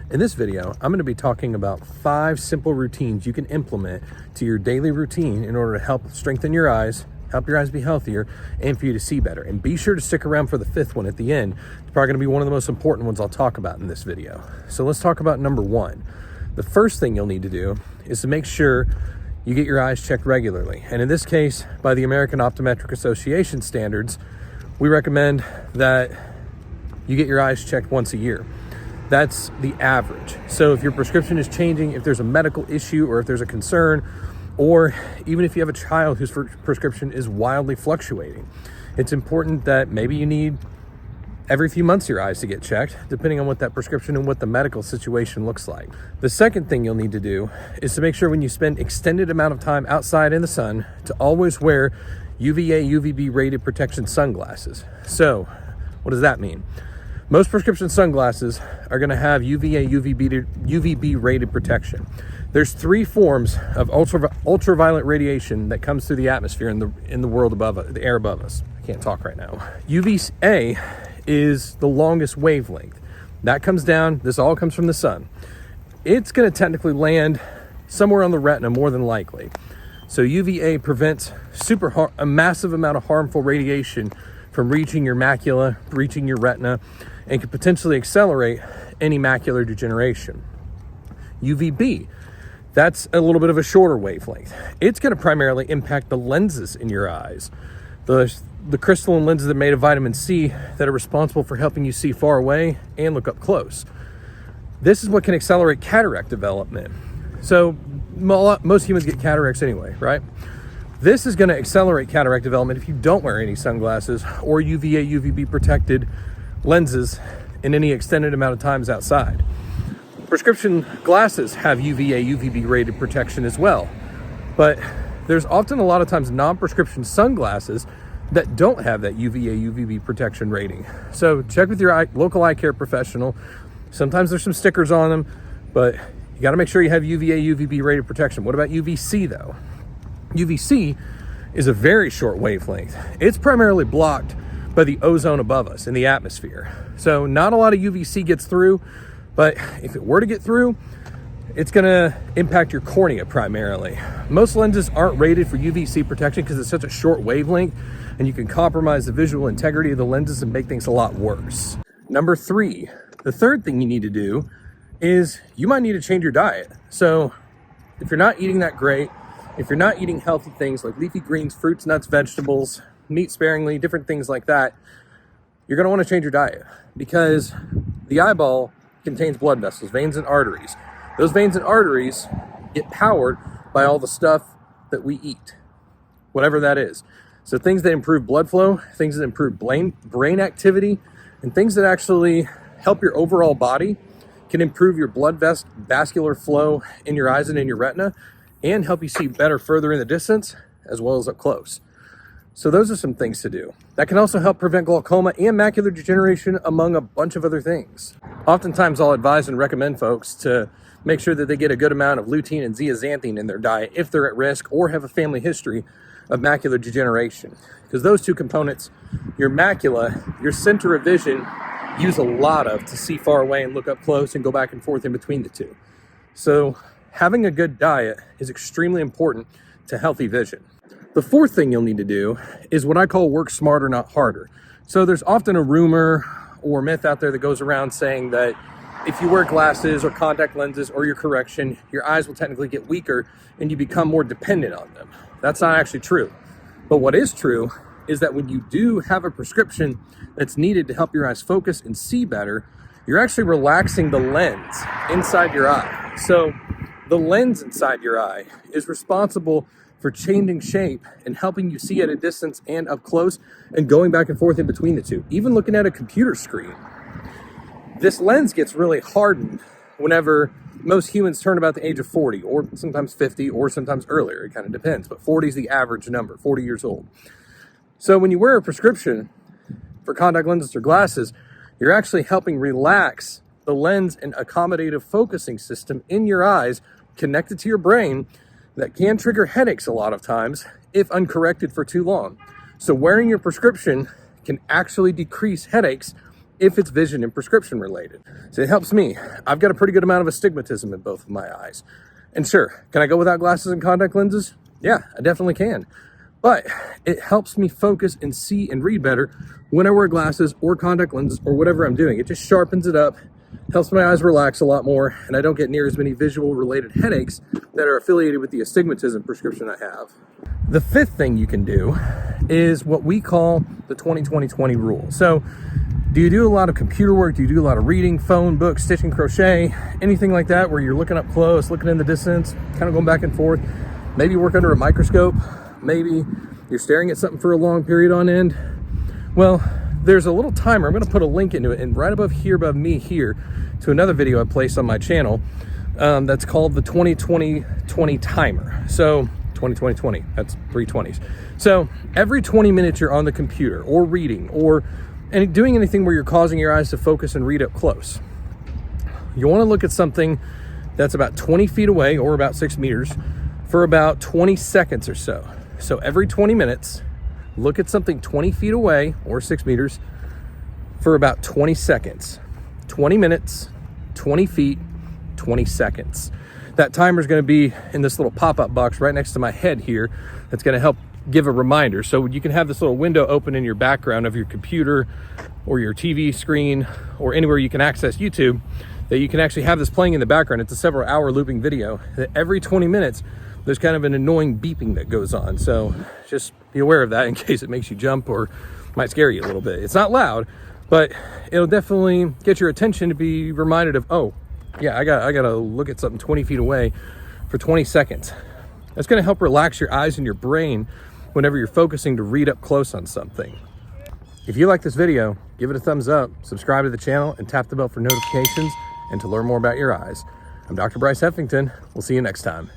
In this video, I'm going to be talking about 5 simple routines you can implement to your daily routine in order to help strengthen your eyes, help your eyes be healthier, and for you to see better. And be sure to stick around for the 5th one at the end. It's probably going to be one of the most important ones I'll talk about in this video. So let's talk about number 1. The first thing you'll need to do is to make sure you get your eyes checked regularly. And in this case, by the American Optometric Association standards, we recommend that you get your eyes checked once a year. That's the average. So if your prescription is changing, if there's a medical issue or if there's a concern, or even if you have a child whose prescription is wildly fluctuating, it's important that maybe you need every few months your eyes to get checked, depending on what that prescription and what the medical situation looks like. The second thing you'll need to do is to make sure when you spend extended amount of time outside in the sun to always wear UVA UVB rated protection sunglasses. So what does that mean? Most prescription sunglasses are going to have UVA UVB rated protection. There's 3 forms of ultraviolet radiation that comes through the atmosphere in the world above us, the air above us. I can't talk right now. UVA is the longest wavelength. That comes down, this all comes from the sun. It's going to technically land somewhere on the retina more than likely. So UVA prevents a massive amount of harmful radiation from reaching your macula, reaching your retina, and could potentially accelerate any macular degeneration. UVB, that's a little bit of a shorter wavelength. It's going to primarily impact the lenses in your eyes. The crystalline lenses that are made of vitamin C that are responsible for helping you see far away and look up close. This is what can accelerate cataract development. So most humans get cataracts anyway, right? This is going to accelerate cataract development if you don't wear any sunglasses or UVA UVB protected lenses in any extended amount of times outside. Prescription glasses have UVA UVB rated protection as well, but there's often a lot of times non-prescription sunglasses that don't have that UVA UVB protection rating. So check with your local eye care professional. Sometimes there's some stickers on them, but you got to make sure you have UVA UVB rated protection. What about UVC though? UVC is a very short wavelength. It's primarily blocked by the ozone above us in the atmosphere. So not a lot of UVC gets through, but if it were to get through, it's gonna impact your cornea primarily. Most lenses aren't rated for UVC protection because it's such a short wavelength and you can compromise the visual integrity of the lenses and make things a lot worse. Number 3, the third thing you need to do is you might need to change your diet. So if you're not eating that great, if you're not eating healthy things like leafy greens, fruits, nuts, vegetables, meat sparingly, different things like that, you're gonna wanna change your diet because the eyeball contains blood vessels, veins and arteries. Those veins and arteries get powered by all the stuff that we eat, whatever that is. So things that improve blood flow, things that improve brain activity, and things that actually help your overall body can improve your blood vascular flow in your eyes and in your retina and help you see better further in the distance as well as up close. So those are some things to do. That can also help prevent glaucoma and macular degeneration, among a bunch of other things. Oftentimes I'll advise and recommend folks to make sure that they get a good amount of lutein and zeaxanthin in their diet if they're at risk or have a family history of macular degeneration. Because those 2 components, your macula, your center of vision, use a lot of to see far away and look up close and go back and forth in between the 2. So having a good diet is extremely important to healthy vision. The 4th thing you'll need to do is what I call work smarter, not harder. So there's often a rumor or myth out there that goes around saying that if you wear glasses or contact lenses or your correction, your eyes will technically get weaker and you become more dependent on them. That's not actually true. But what is true is that when you do have a prescription that's needed to help your eyes focus and see better, you're actually relaxing the lens inside your eye. So the lens inside your eye is responsible for changing shape and helping you see at a distance and up close and going back and forth in between the 2. Even looking at a computer screen, this lens gets really hardened whenever most humans turn about the age of 40 or sometimes 50 or sometimes earlier. It kind of depends, but 40 is the average number, 40 years old. So when you wear a prescription for contact lenses or glasses, you're actually helping relax the lens and accommodative focusing system in your eyes connected to your brain that can trigger headaches a lot of times if uncorrected for too long. So wearing your prescription can actually decrease headaches if it's vision and prescription related. So it helps me. I've got a pretty good amount of astigmatism in both of my eyes. And sure, can I go without glasses and contact lenses? Yeah, I definitely can. But it helps me focus and see and read better when I wear glasses or contact lenses or whatever I'm doing. It just sharpens it up, helps my eyes relax a lot more, and I don't get near as many visual related headaches that are affiliated with the astigmatism prescription I have. The fifth thing you can do is what we call the 20-20-20 rule. So do you do a lot of computer work? Do you do a lot of reading, phone, books, stitching, crochet, anything like that where you're looking up close, looking in the distance, kind of going back and forth? Maybe you work under a microscope. Maybe you're staring at something for a long period on end. Well, there's a little timer. I'm going to put a link into it, and right above here, above me here, to another video I placed on my channel that's called the 20-20-20 timer. So 20-20-20, that's 3 20s. So every 20 minutes you're on the computer or reading or doing anything where you're causing your eyes to focus and read up close, you want to look at something that's about 20 feet away or about 6 meters for about 20 seconds or so. So every 20 minutes, look at something 20 feet away or 6 meters for about 20 seconds. 20 minutes, 20 feet, 20 seconds. That timer is going to be in this little pop-up box right next to my head here. That's going to help give a reminder. So you can have this little window open in your background of your computer or your TV screen or anywhere you can access YouTube, that you can actually have this playing in the background. It's a several hour looping video that every 20 minutes there's kind of an annoying beeping that goes on. So just be aware of that in case it makes you jump or might scare you a little bit. It's not loud, but it'll definitely get your attention to be reminded of, oh yeah, I gotta look at something 20 feet away for 20 seconds. That's gonna help relax your eyes and your brain whenever you're focusing to read up close on something. If you like this video, give it a thumbs up, subscribe to the channel, and tap the bell for notifications and to learn more about your eyes. I'm Dr. Bryce Heffington. We'll see you next time.